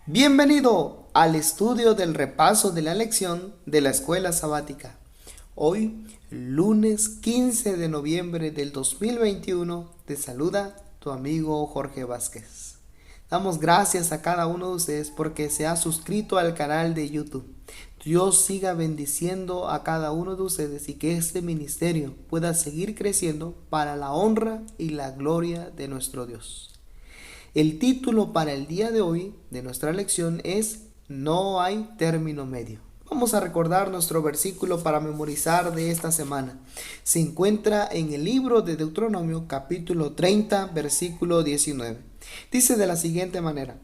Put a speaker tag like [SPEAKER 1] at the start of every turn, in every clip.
[SPEAKER 1] Bienvenido al estudio del repaso de la lección de la escuela sabática. Hoy, lunes 15 de noviembre del 2021, te saluda tu amigo Jorge Vázquez. Damos gracias a cada uno de ustedes porque se ha suscrito al canal de YouTube. Dios siga bendiciendo a cada uno de ustedes y que este ministerio pueda seguir creciendo para la honra y la gloria de nuestro Dios. El título para el día de hoy de nuestra lección es No hay término medio. Vamos a recordar nuestro versículo para memorizar de esta semana. Se encuentra en el libro de Deuteronomio capítulo 30 versículo 19. Dice de la siguiente manera: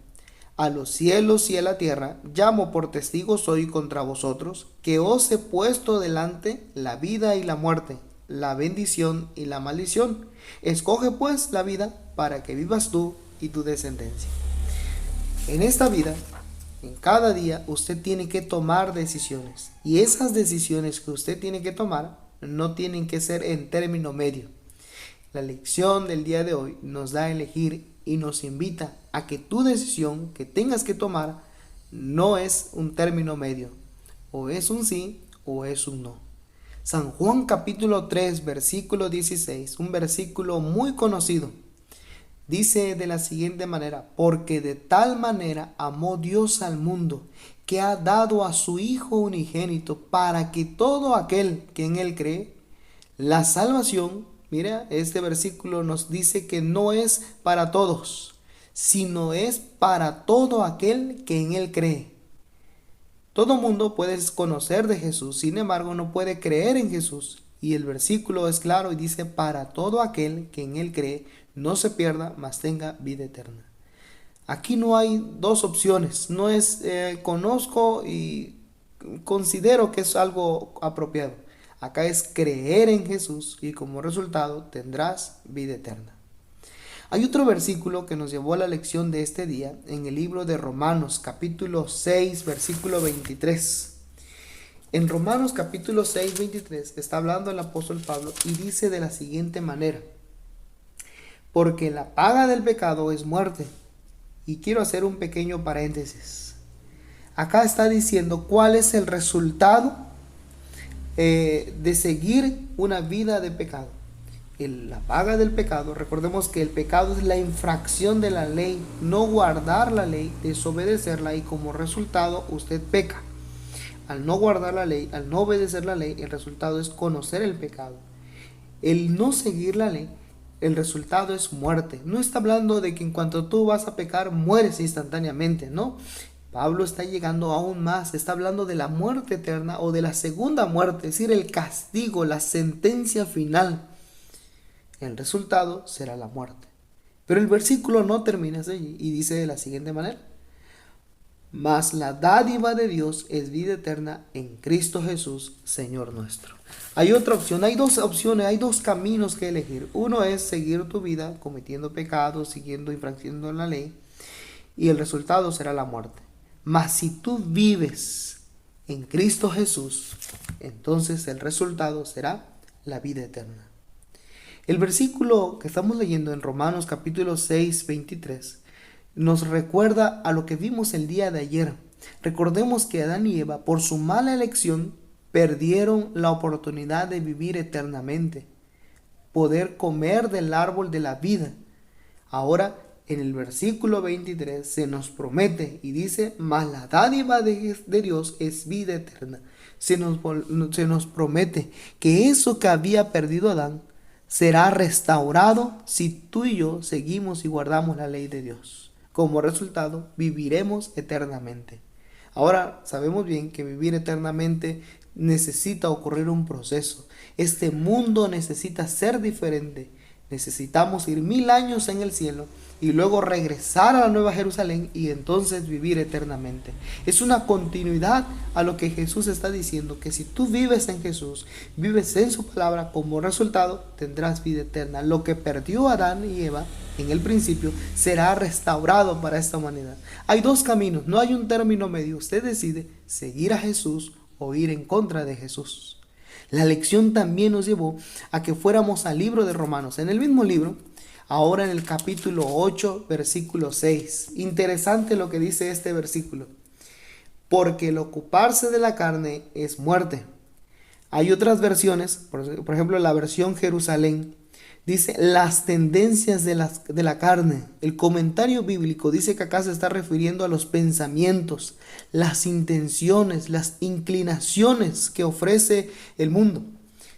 [SPEAKER 1] A los cielos y a la tierra llamo por testigos hoy contra vosotros, que os he puesto delante la vida y la muerte, la bendición y la maldición. Escoge pues la vida para que vivas tú y tu descendencia. En esta vida, en cada día, usted tiene que tomar decisiones. Y esas decisiones que usted tiene que tomar no tienen que ser en término medio. La lección del día de hoy nos da a elegir y nos invita a que tu decisión que tengas que tomar no es un término medio. O es un sí o es un no. San Juan capítulo 3 versículo 16, un versículo muy conocido. Dice de la siguiente manera: porque de tal manera amó Dios al mundo, que ha dado a su Hijo unigénito, para que todo aquel que en él cree, la salvación, mira, este versículo nos dice que no es para todos, sino es para todo aquel que en él cree. Todo mundo puede conocer de Jesús, sin embargo no puede creer en Jesús. Y el versículo es claro y dice: para todo aquel que en él cree, no se pierda, mas tenga vida eterna. Aquí no hay dos opciones, no es conozco y considero que es algo apropiado. Acá es creer en Jesús y como resultado tendrás vida eterna. Hay otro versículo que nos llevó a la lección de este día en el libro de Romanos capítulo 6 versículo 23. En Romanos capítulo 6 23 está hablando el apóstol Pablo y dice de la siguiente manera: porque la paga del pecado es muerte. Y quiero hacer un pequeño paréntesis. Acá está diciendo cuál es el resultado de seguir una vida de pecado. La paga del pecado, recordemos que el pecado es la infracción de la ley, no guardar la ley, desobedecerla, y como resultado usted peca. Al no guardar la ley, al no obedecer la ley, el resultado es conocer el pecado. El no seguir la ley, el resultado es muerte. No está hablando de que en cuanto tú vas a pecar, mueres instantáneamente, ¿no? Pablo está llegando aún más, está hablando de la muerte eterna o de la segunda muerte, es decir, el castigo, la sentencia final. El resultado será la muerte. Pero el versículo no termina allí y dice de la siguiente manera: mas la dádiva de Dios es vida eterna en Cristo Jesús, Señor nuestro. Hay otra opción, hay dos opciones, hay dos caminos que elegir. Uno es seguir tu vida cometiendo pecados, siguiendo, infringiendo la ley, y el resultado será la muerte. Mas si tú vives en Cristo Jesús, entonces el resultado será la vida eterna. El versículo que estamos leyendo en Romanos capítulo 6, 23 nos recuerda a lo que vimos el día de ayer. Recordemos que Adán y Eva, por su mala elección, perdieron la oportunidad de vivir eternamente, poder comer del árbol de la vida. Ahora, en el versículo 23 se nos promete y dice: mas la dádiva de Dios es vida eterna. Se nos promete que eso que había perdido Adán será restaurado si tú y yo seguimos y guardamos la ley de Dios. Como resultado, viviremos eternamente. Ahora, sabemos bien que vivir eternamente necesita ocurrir un proceso. Este mundo necesita ser diferente. Necesitamos ir 1000 años en el cielo y luego regresar a la Nueva Jerusalén y entonces vivir eternamente. Es una continuidad a lo que Jesús está diciendo, que si tú vives en Jesús, vives en su palabra, como resultado tendrás vida eterna. Lo que perdió Adán y Eva en el principio será restaurado para esta humanidad. Hay dos caminos, no hay un término medio. Usted decide seguir a Jesús o ir en contra de Jesús. La lección también nos llevó a que fuéramos al libro de Romanos. En el mismo libro Ahora en el capítulo 8, versículo 6. Interesante lo que dice este versículo. Porque el ocuparse de la carne es muerte. Hay otras versiones, por ejemplo la versión Jerusalén, dice las tendencias de la carne. El comentario bíblico dice que acá se está refiriendo a los pensamientos, las intenciones, las inclinaciones que ofrece el mundo.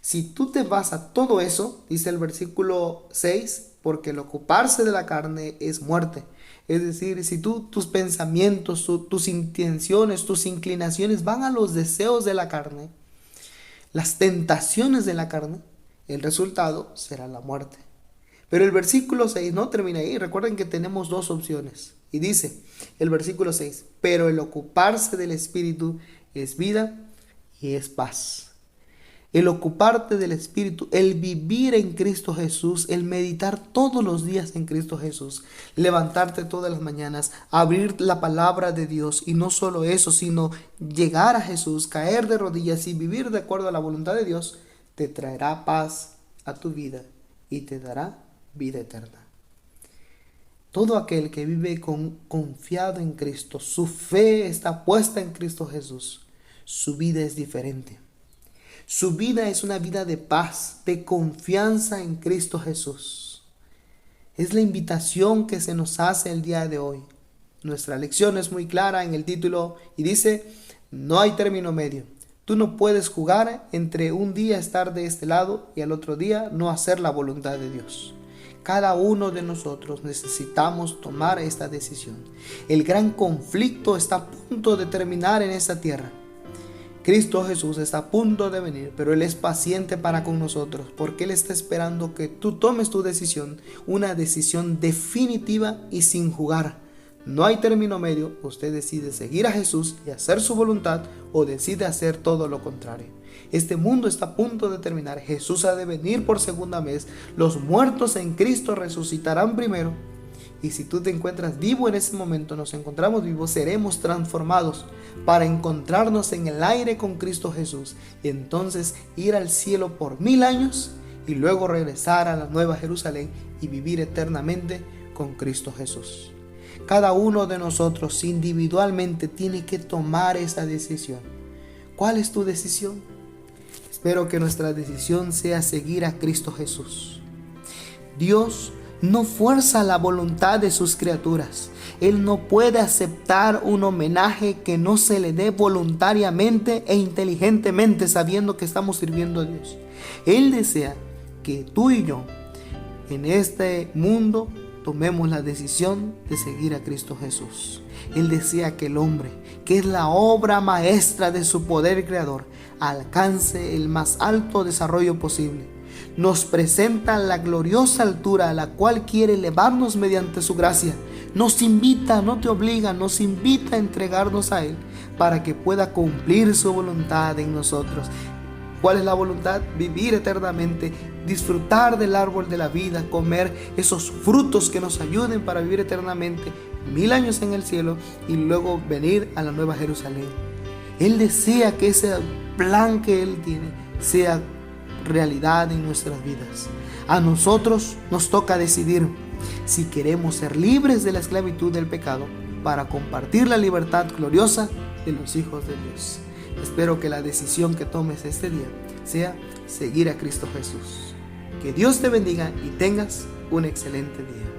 [SPEAKER 1] Si tú te vas a todo eso, dice el versículo 6, porque el ocuparse de la carne es muerte. Es decir, si tus pensamientos, tus intenciones, tus inclinaciones van a los deseos de la carne, las tentaciones de la carne, el resultado será la muerte. Pero el versículo 6 no termina ahí. Recuerden que tenemos dos opciones. Y dice el versículo 6, pero el ocuparse del Espíritu es vida y es paz. El ocuparte del Espíritu, el vivir en Cristo Jesús, el meditar todos los días en Cristo Jesús, levantarte todas las mañanas, abrir la palabra de Dios y no solo eso, sino llegar a Jesús, caer de rodillas y vivir de acuerdo a la voluntad de Dios, te traerá paz a tu vida y te dará vida eterna. Todo aquel que vive confiado en Cristo, su fe está puesta en Cristo Jesús, su vida es diferente. Su vida es una vida de paz, de confianza en Cristo Jesús. Es la invitación que se nos hace el día de hoy. Nuestra lección es muy clara en el título y dice, no hay término medio. Tú no puedes jugar entre un día estar de este lado y al otro día no hacer la voluntad de Dios. Cada uno de nosotros necesitamos tomar esta decisión. El gran conflicto está a punto de terminar en esta tierra. Cristo Jesús está a punto de venir, pero Él es paciente para con nosotros, porque Él está esperando que tú tomes tu decisión, una decisión definitiva y sin jugar. No hay término medio, usted decide seguir a Jesús y hacer su voluntad o decide hacer todo lo contrario. Este mundo está a punto de terminar, Jesús ha de venir por segunda vez, los muertos en Cristo resucitarán primero. Y si tú te encuentras vivo en ese momento, nos encontramos vivos, seremos transformados para encontrarnos en el aire con Cristo Jesús. Y entonces ir al cielo por 1000 años y luego regresar a la Nueva Jerusalén y vivir eternamente con Cristo Jesús. Cada uno de nosotros individualmente tiene que tomar esa decisión. ¿Cuál es tu decisión? Espero que nuestra decisión sea seguir a Cristo Jesús. Dios no fuerza la voluntad de sus criaturas. Él no puede aceptar un homenaje que no se le dé voluntariamente e inteligentemente sabiendo que estamos sirviendo a Dios. Él desea que tú y yo en este mundo tomemos la decisión de seguir a Cristo Jesús. Él desea que el hombre, que es la obra maestra de su poder creador, alcance el más alto desarrollo posible. Nos presenta la gloriosa altura a la cual quiere elevarnos mediante su gracia. Nos invita, no te obliga, nos invita a entregarnos a Él para que pueda cumplir su voluntad en nosotros. ¿Cuál es la voluntad? Vivir eternamente, disfrutar del árbol de la vida, comer esos frutos que nos ayuden para vivir eternamente, 1000 años en el cielo y luego venir a la Nueva Jerusalén. Él desea que ese plan que Él tiene sea realidad en nuestras vidas. A nosotros nos toca decidir si queremos ser libres de la esclavitud del pecado para compartir la libertad gloriosa de los hijos de Dios. Espero que la decisión que tomes este día sea seguir a Cristo Jesús. Que Dios te bendiga y tengas un excelente día.